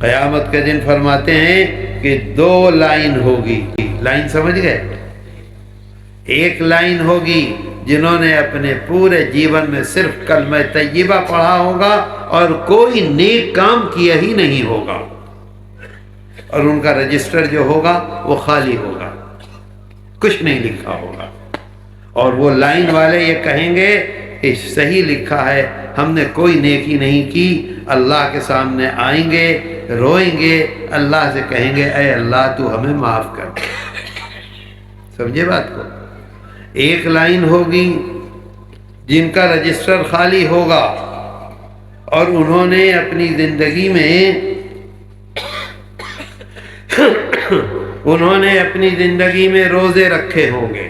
قیامت کے دن فرماتے ہیں کہ 2 لائن ہوگی. لائن سمجھ گئے؟ ایک لائن ہوگی جنہوں نے اپنے پورے جیون میں صرف کلمہ طیبہ پڑھا ہوگا اور کوئی نیک کام کیا ہی نہیں ہوگا، اور ان کا رجسٹر جو ہوگا وہ خالی ہوگا، کچھ نہیں لکھا ہوگا. اور وہ لائن والے یہ کہیں گے کہ صحیح لکھا ہے، ہم نے کوئی نیکی نہیں کی. اللہ کے سامنے آئیں گے، روئیں گے، اللہ سے کہیں گے اے اللہ تو ہمیں معاف کر. سمجھے بات کو؟ ایک لائن ہوگی جن کا رجسٹر خالی ہوگا اور انہوں نے اپنی زندگی میں روزے رکھے ہوں گے،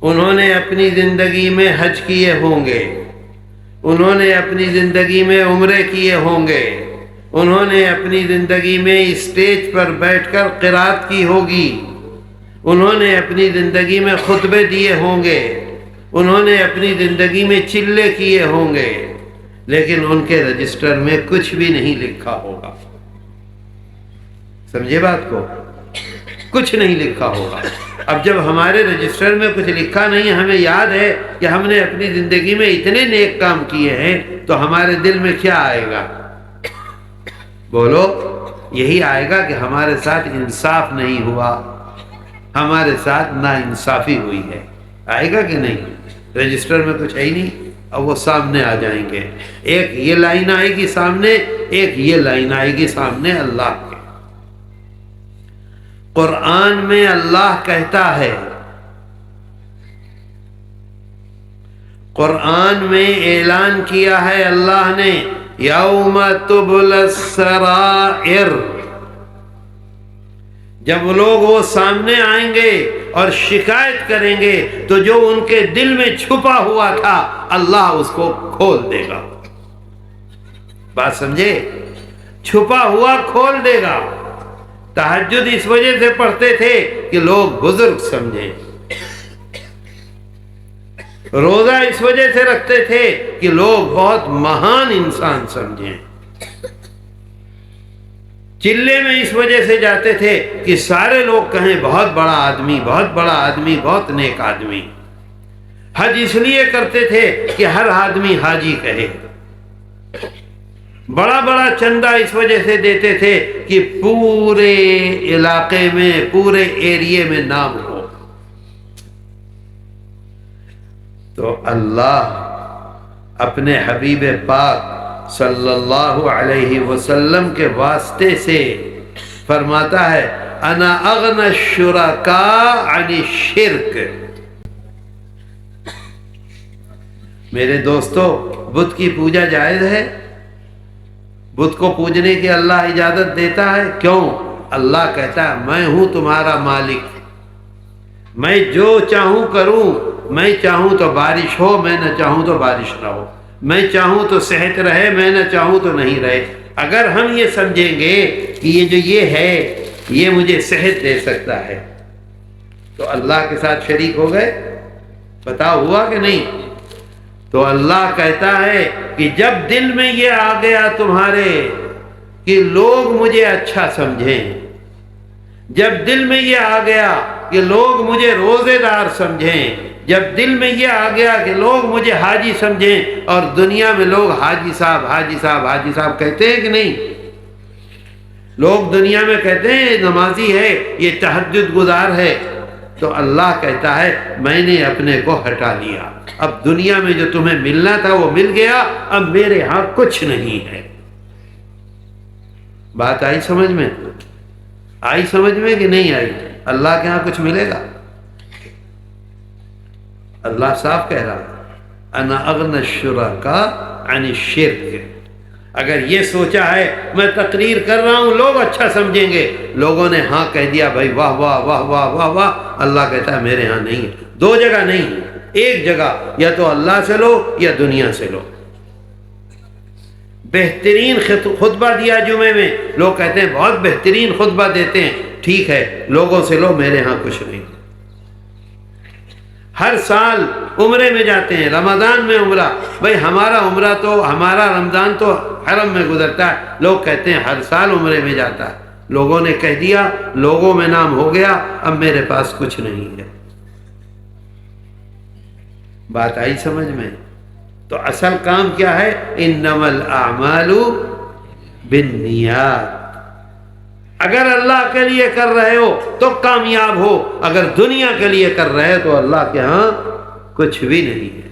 انہوں نے اپنی زندگی میں حج کیے ہوں گے، انہوں نے اپنی زندگی میں عمرے کیے ہوں گے، انہوں نے اپنی زندگی میں اسٹیج پر بیٹھ کر قرات کی ہوگی، انہوں نے اپنی زندگی میں خطبے دیے ہوں گے، انہوں نے اپنی زندگی میں چلے کیے ہوں گے، لیکن ان کے رجسٹر میں کچھ بھی نہیں لکھا ہوگا. سمجھے بات کو؟ کچھ نہیں لکھا ہوگا. اب جب ہمارے رجسٹر میں کچھ لکھا نہیں، ہمیں یاد ہے کہ ہم نے اپنی زندگی میں اتنے نیک کام کیے ہیں، تو ہمارے دل میں کیا آئے گا؟ بولو. یہی آئے گا کہ ہمارے ساتھ انصاف نہیں ہوا، ہمارے ساتھ ناانصافی ہوئی ہے. آئے گا کہ نہیں؟ رجسٹر میں کچھ ہے ہی نہیں. اب وہ سامنے آ جائیں گے. ایک یہ لائن آئے گی سامنے، ایک یہ لائن آئے گی سامنے اللہ کے. قرآن میں اللہ کہتا ہے، قرآن میں اعلان کیا ہے اللہ نے، یوم تبلی السرائر. جب لوگ وہ سامنے آئیں گے اور شکایت کریں گے تو جو ان کے دل میں چھپا ہوا تھا اللہ اس کو کھول دے گا. بات سمجھے؟ چھپا ہوا کھول دے گا. تہجد اس وجہ سے پڑھتے تھے کہ لوگ بزرگ سمجھیں، روزہ اس وجہ سے رکھتے تھے کہ لوگ بہت مہان انسان سمجھیں، چلے میں اس وجہ سے جاتے تھے کہ سارے لوگ کہیں بہت بڑا آدمی، بہت بڑا آدمی، بہت نیک آدمی. حج اس لیے کرتے تھے کہ ہر آدمی حاجی کہے. بڑا بڑا چندہ اس وجہ سے دیتے تھے کہ پورے علاقے میں، پورے ایریے میں نام ہو. تو اللہ اپنے حبیب پاک صلی اللہ علیہ وسلم کے واسطے سے فرماتا ہے انا اغنى الشرکاء عن الشرک. میرے دوستو، بت کی پوجا جائز ہے؟ بت کو پوجنے کی اللہ اجازت دیتا ہے. کیوں؟ اللہ کہتا ہے میں ہوں تمہارا مالک، میں جو چاہوں کروں. میں چاہوں تو بارش ہو، میں نہ چاہوں تو بارش نہ ہو. میں چاہوں تو صحت رہے، میں نہ چاہوں تو نہیں رہے. اگر ہم یہ سمجھیں گے کہ یہ جو یہ ہے یہ مجھے صحت دے سکتا ہے تو اللہ کے ساتھ شریک ہو گئے. بتاؤ ہوا کہ نہیں؟ تو اللہ کہتا ہے کہ جب دل میں یہ آ گیا تمہارے کہ لوگ مجھے اچھا سمجھیں، جب دل میں یہ آ گیا کہ لوگ مجھے روزے دار سمجھیں، جب دل میں یہ آ گیا کہ لوگ مجھے حاجی سمجھیں، اور دنیا میں لوگ حاجی صاحب حاجی صاحب حاجی صاحب کہتے ہیں کہ نہیں؟ لوگ دنیا میں کہتے ہیں نمازی ہے، یہ تہجد گزار ہے. تو اللہ کہتا ہے میں نے اپنے کو ہٹا لیا. اب دنیا میں جو تمہیں ملنا تھا وہ مل گیا، اب میرے ہاں کچھ نہیں ہے. بات آئی سمجھ میں؟ آئی سمجھ میں کہ نہیں آئی؟ اللہ کے ہاں کچھ ملے گا؟ اللہ صاف کہہ رہا انا اغنى الشرکاء عن الشرک. اگر یہ سوچا ہے میں تقریر کر رہا ہوں لوگ اچھا سمجھیں گے، لوگوں نے ہاں کہہ دیا بھائی واہ واہ واہ واہ واہ واہ، اللہ کہتا ہے میرے ہاں نہیں ہے. 2 جگہ نہیں، ایک جگہ، یا تو اللہ سے لو یا دنیا سے لو. بہترین خطبہ دیا جمعے میں، لوگ کہتے ہیں بہت بہترین خطبہ دیتے ہیں، ٹھیک ہے لوگوں سے لو، میرے ہاں کچھ نہیں. ہر سال عمرے میں جاتے ہیں، رمضان میں عمرہ. بھئی ہمارا عمرہ تو، ہمارا رمضان تو حرم میں گزرتا ہے، لوگ کہتے ہیں ہر سال عمرے میں جاتا ہے. لوگوں نے کہہ دیا، لوگوں میں نام ہو گیا، اب میرے پاس کچھ نہیں ہے. بات آئی سمجھ میں؟ تو اصل کام کیا ہے؟ انما الاعمال بالنیات. اگر اللہ کے لیے کر رہے ہو تو کامیاب ہو، اگر دنیا کے لیے کر رہے ہو تو اللہ کے ہاں کچھ بھی نہیں ہے.